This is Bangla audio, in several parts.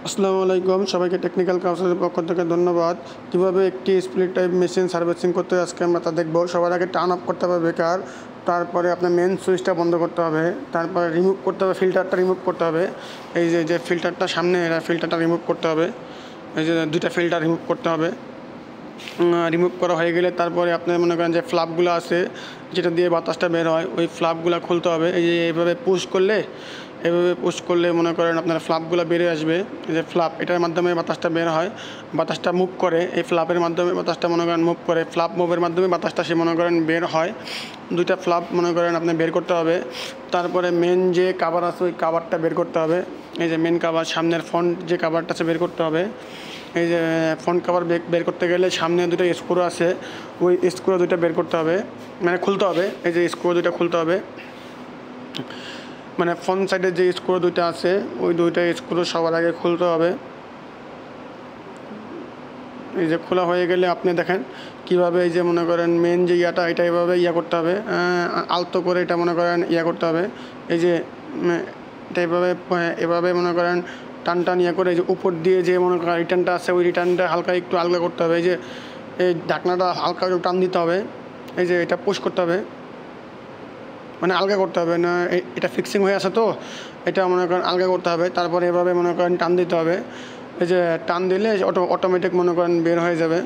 আসসালামু আলাইকুম সবাইকে টেকনিক্যাল কাউন্সিলের পক্ষ থেকে ধন্যবাদ। কিভাবে একটি স্প্লিট টাইপ মেশিন সার্ভিসিং করতে হয় আজকে আমরা তা দেখব। সবার আগে টার্ন অফ করতে হবে বেকার, তারপরে আপনার মেন সুইচটা বন্ধ করতে হবে, তারপরে রিমুভ করতে হবে, ফিল্টারটা রিমুভ করতে হবে। এই যে ফিল্টারটা সামনে এরা ফিল্টারটা রিমুভ করতে হবে, এই যে দুইটা ফিল্টার রিমুভ করতে হবে। রিমুভ করা হয়ে গেলে তারপরে আপনার মনে করেন যে ফ্লাপগুলো আছে যেটা দিয়ে বাতাসটা বের হয়, ওই ফ্লাপগুলো খুলতে হবে। এই যে এভাবে পুশ করলে মনে করেন আপনার ফ্লাপগুলো বেরিয়ে আসবে। এই যে ফ্লাপ, এটার মাধ্যমে বাতাসটা বের হয়, বাতাসটা মুভ করে, এই ফ্লাপের মাধ্যমে বাতাসটা মনে করেন মুভ করে, ফ্লাপ মুভের মাধ্যমে বাতাসটা সে মনে করেন বের হয়। দুইটা ফ্লাপ মনে করেন আপনি বের করতে হবে। তারপরে মেন যে কাভার আছে ওই কাভারটা বের করতে হবে। এই যে মেন কাভার, সামনের ফ্রন্ট যে কাভারটা আছে বের করতে হবে। এই যে ফ্রন্ট কাভার বের করতে গেলে সামনে দুটো স্ক্রু আছে, ওই স্ক্রু দুইটা বের করতে হবে, মানে খুলতে হবে। এই যে স্ক্রু দুইটা খুলতে হবে, মানে ফ্রন্ট সাইডে যে স্ক্রু দুইটা আছে ওই দুইটা স্ক্রু সবার আগে খুলতে হবে। এই যে খোলা হয়ে গেলে আপনি দেখেন কীভাবে এই যে মনে করেন মেন যে এটা এভাবে করতে হবে, আলতো করে এটা মনে করেন করতে হবে। এই যে এটা এভাবে মনে করেন টান করে এই যে উপর দিয়ে যে মনে করেন রিটার্নটা আছে ওই রিটার্নটা হালকা একটু আলগা করতে হবে। এই যে এই ঢাকনাটা হালকা একটু টান দিতে হবে। এই যে এটা পুশ করতে হবে, মানে আলগা করতে হবে না, এটা ফিক্সিং হয়ে আছে তো এটা মনে করেন আলগা করতে হবে। তারপরে এভাবে মনে করেন টান দিতে হবে। এই যে টান দিলে অটোমেটিক মনে করেন বের হয়ে যাবে।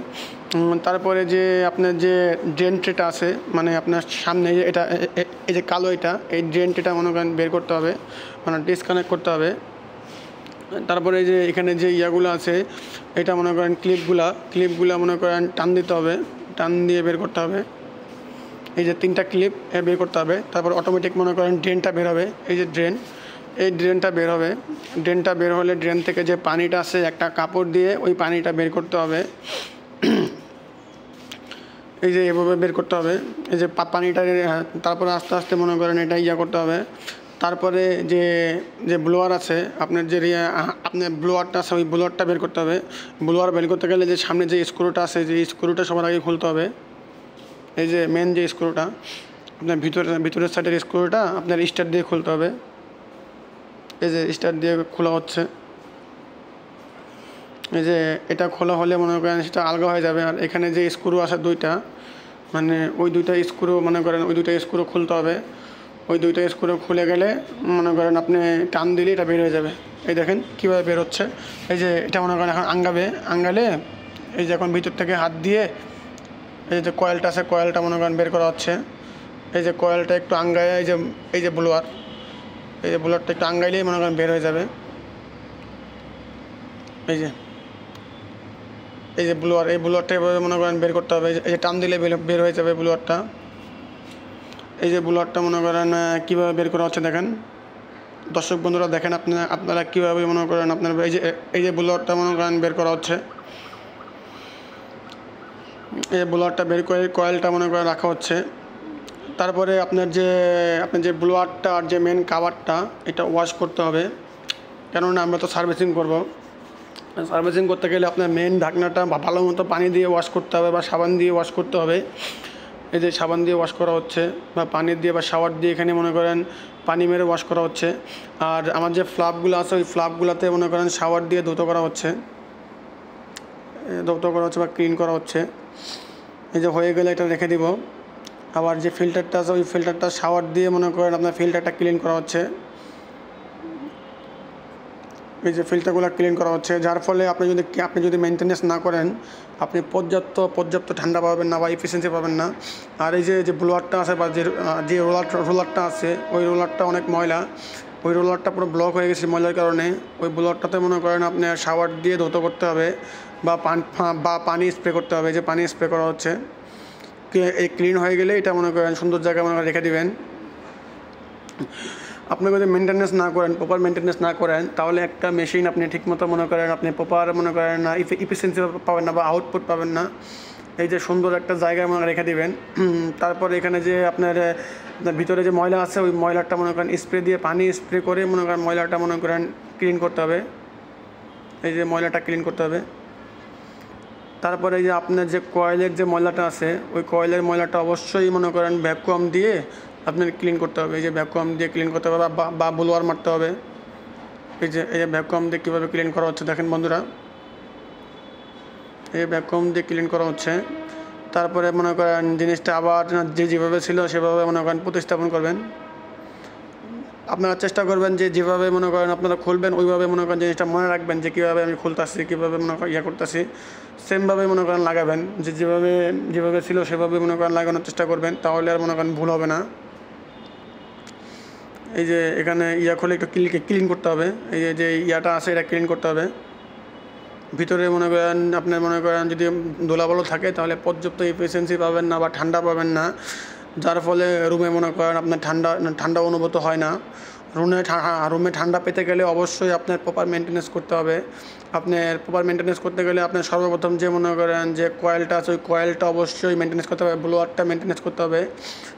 তারপরে যে আপনার যে ড্রেন ট্রেটা আছে, মানে আপনার সামনে যে এটা এই যে কালো এই ড্রেন ট্রেটা মনে করেন বের করতে হবে, মানে ডিসকানেক্ট করতে হবে। তারপরে যে এখানে যে ইয়াগুলো আছে এটা মনে করেন ক্লিপগুলা মনে করেন টান দিতে হবে, টান দিয়ে বের করতে হবে। এই যে তিনটা ক্লিপ বের করতে হবে। তারপর অটোমেটিক মনে করেন ড্রেনটা বের হবে। এই যে ড্রেনটা বের হবে। ড্রেনটা বের হলে ড্রেন থেকে যে পানিটা আছে একটা কাপড় দিয়ে ওই পানিটা বের করতে হবে। এই যে এভাবে বের করতে হবে। এই যে পানিটা, তারপরে আস্তে আস্তে মনে করেন এটা করতে হবে। তারপরে যে ব্লোয়ার আছে আপনার আপনার ব্লোয়ারটা আছে ওই ব্লোয়ারটা বের করতে হবে। ব্লোয়ার বের করতে গেলে যে সামনে যে স্ক্রুটা আছে যে স্ক্রুটা সবার আগে খুলতে হবে। এই যে মেন যে স্ক্রুটা আপনার ভিতরের সাইডের স্ক্রুটা আপনার স্টার দিয়ে খুলতে হবে। এই যে স্টার দিয়ে খোলা হচ্ছে। এই যে এটা খোলা হলে মনে করেন সেটা আলগা হয়ে যাবে। আর এখানে যে স্ক্রু আছে দুইটা, মানে ওই দুইটা স্ক্রু মনে করেন ওই দুইটা স্ক্রু খুলতে হবে। ওই দুইটা স্ক্রু খুলে গেলে মনে করেন আপনি টান দিলে এটা বের হয়ে যাবে। এই দেখেন কীভাবে বের হচ্ছে। এই যে এটা মনে করেন এখন আঙ্গালে এই যে এখন ভিতর থেকে হাত দিয়ে এই যে কয়েলটা আছে কয়েলটা মনে করেন বের করা হচ্ছে। এই যে কয়েলটা একটু আঙ্গায় এই যে ব্লোয়ারটা একটু আঙ্গাইলেই মনে করেন বের হয়ে যাবে। এই যে ব্লোয়ারটা এভাবে মনে করেন বের করতে হবে। এই যে টান দিলে বের হয়ে যাবে ব্লোয়ারটা। এই যে ব্লোয়ারটা মনে করেন কীভাবে বের করা হচ্ছে দেখেন। দর্শক বন্ধুরা দেখেন আপনারা কীভাবে মনে করেন আপনার এই যে ব্লোয়ারটা মনে করেন বের করা হচ্ছে। এই ব্লোয়ারটা বের করে কয়েলটা মনে করে রাখা হচ্ছে। তারপরে আপনার যে ব্লোয়ারটা আর যে মেন কাভারটা এটা ওয়াশ করতে হবে, কেননা আমরা তো সার্ভিসিং করব। সার্ভিসিং করতে গেলে আপনার মেন ঢাকনাটা ভালো মতো পানি দিয়ে ওয়াশ করতে হবে বা সাবান দিয়ে ওয়াশ করতে হবে। এই যে সাবান দিয়ে ওয়াশ করা হচ্ছে বা পানি দিয়ে বা শাওয়ার দিয়ে এখানে মনে করেন পানি মেরে ওয়াশ করা হচ্ছে। আর আমার যে ফ্লাপগুলো আছে ওই ফ্লাপগুলোতে মনে করেন শাওয়ার দিয়ে ধৌত করা হচ্ছে বা ক্লিন করা হচ্ছে। এই যে হয়ে গেলে এটা রেখে দিব। আবার যে ফিল্টারটা আছে ওই ফিল্টারটা শাওয়ার দিয়ে মনে করেন আপনার ফিল্টারটা ক্লিন করা হচ্ছে। এই যে ফিল্টারগুলো ক্লিন করা হচ্ছে, যার ফলে আপনি যদি মেনটেনেন্স না করেন আপনি পর্যাপ্ত ঠান্ডা পাবেন না বা এফিসিয়েন্সি পাবেন না। আর এই যে ব্লোয়ারটা আছে বা যে রোলারটা আছে ওই রোলারটা অনেক ময়লা, ওই রোলারটা পুরো ব্লক হয়ে গেছে ময়লার কারণে। ওই ব্লোয়ারটাতে মনে করেন আপনি শাওয়ার দিয়ে ধৌত করতে হবে বা পানি স্প্রে করতে হবে। যে পানি স্প্রে করা হচ্ছে, এই ক্লিন হয়ে গেলে এটা মনে করেন সুন্দর জায়গায় মনে করেন রেখে দিবেন। আপনি যদি প্রপার মেনটেনেন্স না করেন তাহলে একটা মেশিন আপনি ঠিকমতো মনে করেন আপনি প্রপার মনে করেন না ইফিসিয়েন্সি পাবেন না বা আউটপুট পাবেন না। এই যে সুন্দর একটা জায়গায় মনে রেখে দিবেন। তারপরে এখানে যে আপনার ভিতরে যে ময়লা আছে ওই ময়লাটা মনে করেন স্প্রে দিয়ে পানি স্প্রে করে মনে করেন ময়লাটা মনে করেন ক্লিন করতে হবে। এই যে ময়লাটা ক্লিন করতে হবে। তারপরে এই যে আপনার যে কয়েলের যে ময়লাটা আছে ওই কয়েলের ময়লাটা অবশ্যই মনে করেন ভ্যাকুয়াম দিয়ে আপনার ক্লিন করতে হবে। এই যে ভ্যাকুয়াম দিয়ে ক্লিন করতে হবে বা ব্লোয়ার মারতে হবে। এই ভ্যাকুয়াম দিয়ে কীভাবে ক্লিন করা হচ্ছে দেখেন বন্ধুরা, এই ভ্যাকুয়াম দিয়ে ক্লিন করা হচ্ছে। তারপরে মনে করেন জিনিসটা আবার যেভাবে ছিল সেভাবে মনে করেন প্রতিস্থাপন করবেন। আপনারা চেষ্টা করবেন যে যেভাবে মনে করেন আপনারা খুলবেন ওইভাবে মনে করেন জিনিসটা মনে রাখবেন যে কীভাবে আমি খুলতেছি, কীভাবে মনে করেন করতেছি, সেমভাবে মনে করেন লাগাবেন। যে যেভাবে ছিল সেভাবে মনে করেন লাগানোর চেষ্টা করবেন, তাহলে আর মনে করেন ভুল হবে না। এই যে এখানে খুলে একটু ক্লিন করতে হবে, এই যে ইয়াটা আছে এটা ক্লিন করতে হবে। ভিতরে মনে করেন আপনার মনে করেন যদি ধুলাবালু থাকে তাহলে পর্যাপ্ত এফিসিয়েন্সি পাবেন না বা ঠান্ডা পাবেন না, যার ফলে রুমে মনে করেন আপনার ঠান্ডা অনুভূত হয় না। রুমে ঠান্ডা পেতে গেলে অবশ্যই আপনার প্রপার মেনটেনেন্স করতে হবে। আপনার প্রপার মেনটেনেন্স করতে গেলে আপনার সর্বপ্রথম যে মনে করেন যে কয়েলটা আছে ওই কয়েলটা অবশ্যই মেনটেনেন্স করতে হবে, ব্লোয়ারটা মেনটেনেন্স করতে হবে।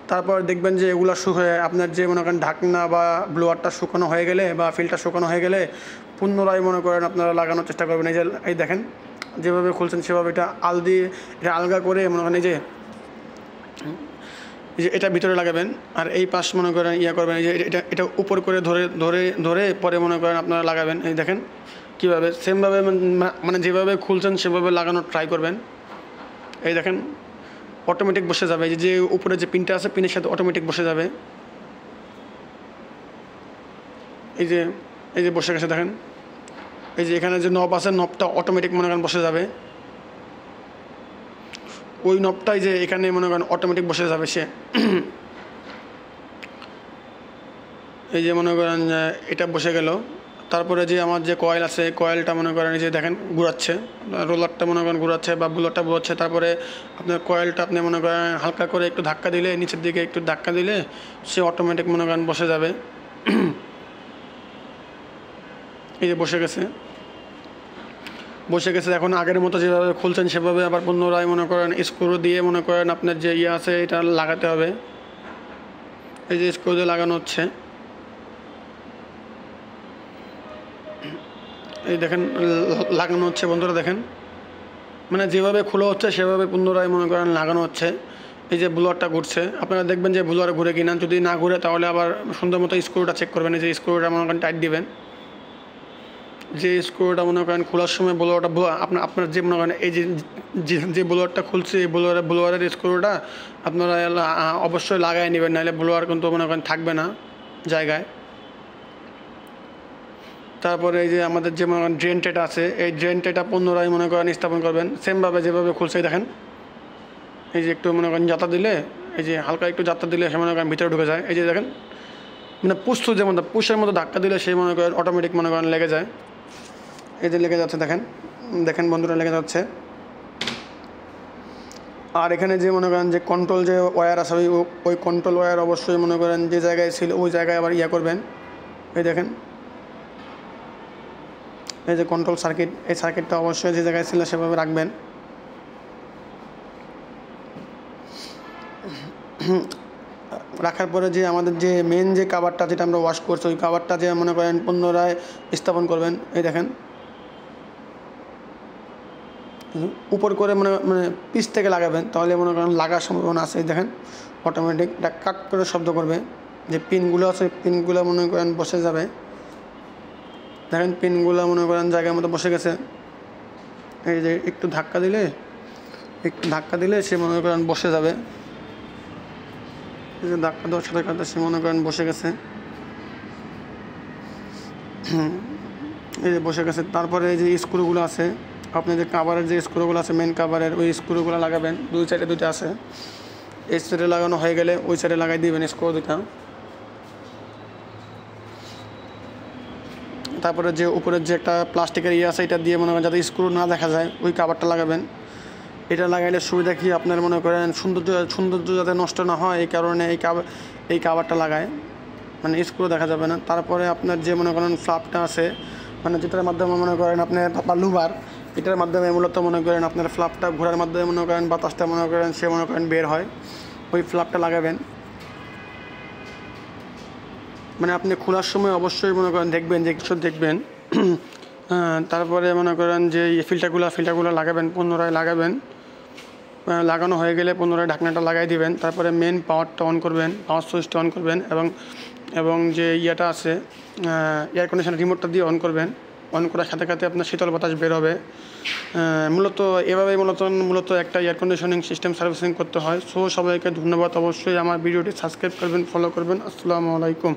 তারপর দেখবেন যে এগুলো শুকিয়ে আপনার যে মনে করেন ঢাকনা বা ব্লোয়ারটা শুকানো হয়ে গেলে বা ফিল্টার শুকানো হয়ে গেলে পুনরায় মনে করেন আপনারা লাগানোর চেষ্টা করবেন। এই দেখেন যেভাবে খুলছেন সেভাবে এটা এটা আলগা করে মনে করেন এই যে এটা ভিতরে লাগাবেন। আর এই পাশ মনে করেন করবেন, এই যে এটা উপর করে ধরে পরে মনে করেন আপনারা লাগাবেন। এই দেখেন কীভাবে সেমভাবে মানে যেভাবে খুলছেন সেভাবে লাগানোর ট্রাই করবেন। এই দেখেন অটোমেটিক বসে যাবে, যে উপরে যে পিনটা আছে পিনের সাথে অটোমেটিক বসে যাবে। এই যে বসে গেছে দেখেন, এই যে এখানে যে নব আছে নবটা অটোমেটিক মনে করেন বসে যাবে। ওই নবটাই যে এখানে মনে করেন অটোমেটিক বসে যাবে সে। এই যে মনে করেন এটা বসে গেল। তারপরে যে আমার যে কয়েল আছে কয়েলটা মনে করেন এই যে দেখেন ঘুরাচ্ছে, রোলারটা মনে করেন ঘুরাচ্ছে বা বুলারটা ঘুরাচ্ছে। তারপরে আপনার কয়েলটা আপনি মনে করেন হালকা করে একটু ধাক্কা দিলে, নিচের দিকে একটু ধাক্কা দিলে সে অটোমেটিক মনে করেন বসে যাবে। এই যে বসে গেছে। এখন আগের মতো যেভাবে খুলছেন সেভাবে আবার পুনরায় মনে করেন স্ক্রু দিয়ে মনে করেন আপনার যে আছে এটা লাগাতে হবে। এই যে স্ক্রু দিয়ে লাগানো হচ্ছে, এই দেখেন লাগানো হচ্ছে বন্ধুরা। দেখেন মানে যেভাবে খোলা হচ্ছে সেভাবে পুনরায় মনে করেন লাগানো হচ্ছে। এই যে ব্লোয়ারটা ঘুরছে, আপনারা দেখবেন যে ব্লোয়ার ঘুরে কিনা, যদি না ঘুরে তাহলে আবার সুন্দর মতো স্ক্রুটা চেক করবেন। এই যে স্ক্রুটা মনে করেন টাইট দিবেন। যে স্ক্রুটা মনে করেন খোলার সময় ব্লোয়ারটা আপনার যে মনে করেন এই যে ব্লোয়ারটা খুলছে এই ব্লোয়ারের স্ক্রুটা আপনারা অবশ্যই লাগাই নেবেন, নাহলে ব্লোয়ার কিন্তু মনে করেন থাকবে না জায়গায়। তারপরে এই যে আমাদের যে মনে করেন ড্রেন টেটা আছে এই ড্রেন টেটা পুনরায় মনে করেন স্থাপন করবেন সেমভাবে যেভাবে খুলছে। দেখেন এই যে একটু মনে করেন যাত্রা দিলে, এই যে হালকা একটু যাত্রা দিলে সে মনে করেন ভিতরে ঢুকে যায়। এই যে দেখেন মানে পুশের মতো ধাক্কা দিলে সেই মনে করেন অটোমেটিক মনে করেন লেগে যায়। এই যে লেগে যাচ্ছে দেখেন বন্ধুরা লেগে যাচ্ছে। আর এখানে যে মনে করেন যে কন্ট্রোল যে ওয়্যার আছে ওই কন্ট্রোল ওয়্যার অবশ্যই মনে করেন যে জায়গায় ছিল ওই জায়গায় আবার করবেন। এই দেখেন এই যে কন্ট্রোল সার্কিট, এই সার্কিটটা অবশ্যই যে জায়গায় ছিল সেভাবে রাখবেন। রাখার পরে যে আমাদের যে মেন যে কাভারটা যেটা আমরা ওয়াশ করছি ওই কাভারটা যে মনে করেন পুনরায় স্থাপন করবেন। এই দেখেন উপর করে মানে পিছ থেকে লাগাবেন, তাহলে মনে করেন লাগার সম্ভাবনা আছে। দেখেন অটোমেটিক এটা কাট করে শব্দ করবে। যে পিনগুলো আছে পিনগুলো মনে করেন বসে যাবে। দেখেন পিনগুলো মনে করেন জায়গার মতো বসে গেছে। এই যে একটু ধাক্কা দিলে সে মনে করেন বসে যাবে। এই যে ধাক্কা দেওয়ার সাথে সাথে সে মনে করেন বসে গেছে। এই যে বসে গেছে। তারপরে এই যে স্ক্রুগুলো আছে, আপনি যে কাভারের যে স্ক্রুগুলো আছে মেন কাভারের ওই স্ক্রুগুলো লাগাবেন। দুই সাইডে দুইটা আছে, এই সাইডে লাগানো হয়ে গেলে ওই সাইডে লাগাই দিবেন স্ক্রু দুইটা। তারপরে যে উপরের যে একটা প্লাস্টিকের আছে এটা দিয়ে মনে করেন যাতে স্ক্রু না দেখা যায় ওই কাভারটা লাগাবেন। এটা লাগাইলে সুবিধা কি আপনার মনে করেন সৌন্দর্য যাতে নষ্ট না হয় এই কারণে এই কাভারটা লাগায়, মানে স্ক্রু দেখা যাবে না। তারপরে আপনার যে মনে করেন ফ্লাপটা আছে মানে যেটার মাধ্যমে মনে করেন আপনার বা লুবার, এটার মাধ্যমে মূলত মনে করেন আপনার ফ্লাপটা ঘোরার মাধ্যমে মনে করেন বাতাসটা মনে করেন সে মনে করেন বের হয়, ওই ফ্লাপটা লাগাবেন। মানে আপনি খোলার সময় অবশ্যই মনে করেন দেখবেন যে কিছু দেখবেন। তারপরে মনে করেন যে ফিল্টারগুলো লাগাবেন, পুনরায় লাগাবেন। লাগানো হয়ে গেলে পুনরায় ঢাকনাটা লাগাই দিবেন। তারপরে মেন পাওয়ারটা অন করবেন, পাওয়ার সুইচটা অন করবেন এবং এবং যে ইয়াটা আছে এয়ার কন্ডিশনার রিমোটটা দিয়ে অন করবেন। অন করার সাথে সাথে আপনার শীতল বাতাস বের হবে। মূলত এভাবেই মূলত একটা এয়ার কন্ডিশনিং সিস্টেম সার্ভিসিং করতে হয়। সো সবাইকে ধন্যবাদ। অবশ্যই আমার ভিডিওটি সাবস্ক্রাইব করবেন, ফলো করবেন। আসসালামু আলাইকুম।